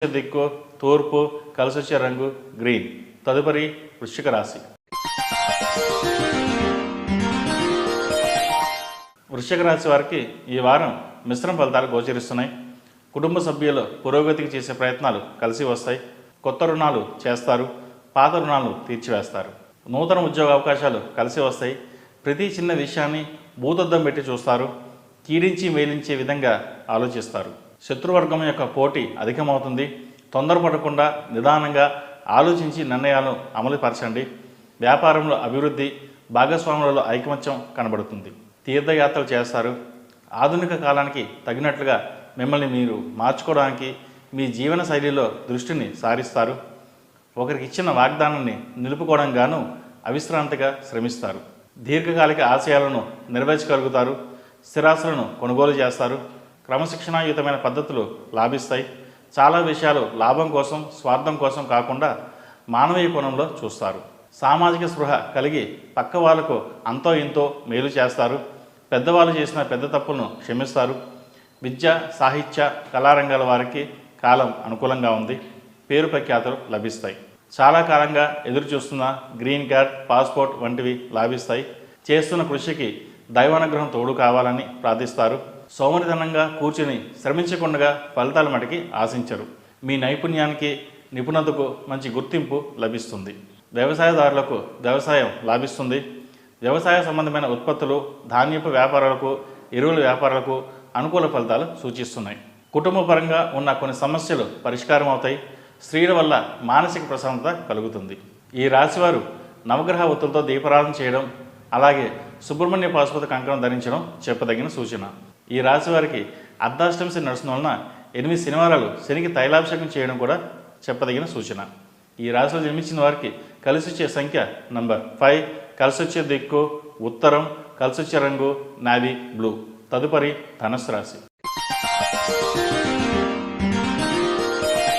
దిక్కు తూర్పు, కలిసొచ్చే రంగు గ్రీన్. తదుపరి వృశ్చిక రాశి. వృశ్చిక రాశి వారికి ఈ వారం మిశ్రమ ఫలితాలు గోచరిస్తున్నాయి. కుటుంబ సభ్యుల పురోగతికి చేసే ప్రయత్నాలు కలిసి వస్తాయి. కొత్త రుణాలు చేస్తారు, పాత రుణాలు తీర్చివేస్తారు. నూతన ఉద్యోగ అవకాశాలు కలిసి వస్తాయి. ప్రతి చిన్న విషయాన్ని భూతద్దం పెట్టి చూస్తారు. కీడించి మేలించే విధంగా ఆలోచిస్తారు. శత్రువర్గం యొక్క పోటీ అధికమవుతుంది. తొందరపడకుండా నిదానంగా ఆలోచించి నిర్ణయాలను అమలుపరచండి. వ్యాపారంలో అభివృద్ధి, భాగస్వాములలో ఐకమత్యం కనబడుతుంది. తీర్థయాత్రలు చేస్తారు. ఆధునిక కాలానికి తగినట్లుగా మిమ్మల్ని మీరు మార్చుకోవడానికి మీ జీవన శైలిలో దృష్టిని సారిస్తారు. ఒకరికి ఇచ్చిన వాగ్దానాన్ని నిలుపుకోవడం గాను అవిశ్రాంతిగా శ్రమిస్తారు. దీర్ఘకాలిక ఆశయాలను నెరవేర్చగలుగుతారు. స్థిరాస్తులను కొనుగోలు చేస్తారు. క్రమశిక్షణాయుతమైన పద్ధతులు లాభిస్తాయి. చాలా విషయాలు లాభం కోసం, స్వార్థం కోసం కాకుండా మానవీయ కోణంలో చూస్తారు. సామాజిక స్పృహ కలిగి పక్క వాళ్లకు అంతో ఇంతో మేలు చేస్తారు. పెద్దవాళ్ళు చేసిన పెద్ద తప్పులను క్షమిస్తారు. విద్య, సాహిత్య, కళారంగాల వారికి కాలం అనుకూలంగా ఉంది. పేరు ప్రఖ్యాతులు లభిస్తాయి. చాలా కాలంగా ఎదురు చూస్తున్న గ్రీన్ కార్డ్, పాస్పోర్ట్ వంటివి లాభిస్తాయి. చేస్తున్న కృషికి దైవానుగ్రహం తోడు కావాలని ప్రార్థిస్తారు. సోమరితనంగా కూర్చుని శ్రమించకుండా ఫలితాల మటుకి ఆశించరు. మీ నైపుణ్యానికి, నిపుణతకు మంచి గుర్తింపు లభిస్తుంది. వ్యవసాయదారులకు వ్యవసాయం లాభిస్తుంది. వ్యవసాయ సంబంధమైన ఉత్పత్తులు, ధాన్యపు వ్యాపారాలకు, ఎరువుల వ్యాపారాలకు అనుకూల ఫలితాలు సూచిస్తున్నాయి. కుటుంబ పరంగా ఉన్న కొన్ని సమస్యలు పరిష్కారం అవుతాయి. స్త్రీల వల్ల మానసిక ప్రశాంతత కలుగుతుంది. ఈ రాశివారు నవగ్రహ ఒత్తులతో దీపారాధన చేయడం, అలాగే సుబ్రహ్మణ్య పాశుపత కంకణం ధరించడం చెప్పదగిన సూచన. ఈ రాశి వారికి అర్ధాష్టమి శని నడుస్తున్న వలన 8 శనివారాలు శనికి తైలాభిషేకం చేయడం కూడా చెప్పదగిన సూచన. ఈ రాశిలో జన్మించిన వారికి కలిసి వచ్చే సంఖ్య నంబర్ 5, కలిసి వచ్చే దిక్కు ఉత్తరం, కలిసి వచ్చే రంగు నావీ బ్లూ. తదుపరి ధనుస్సు రాశి.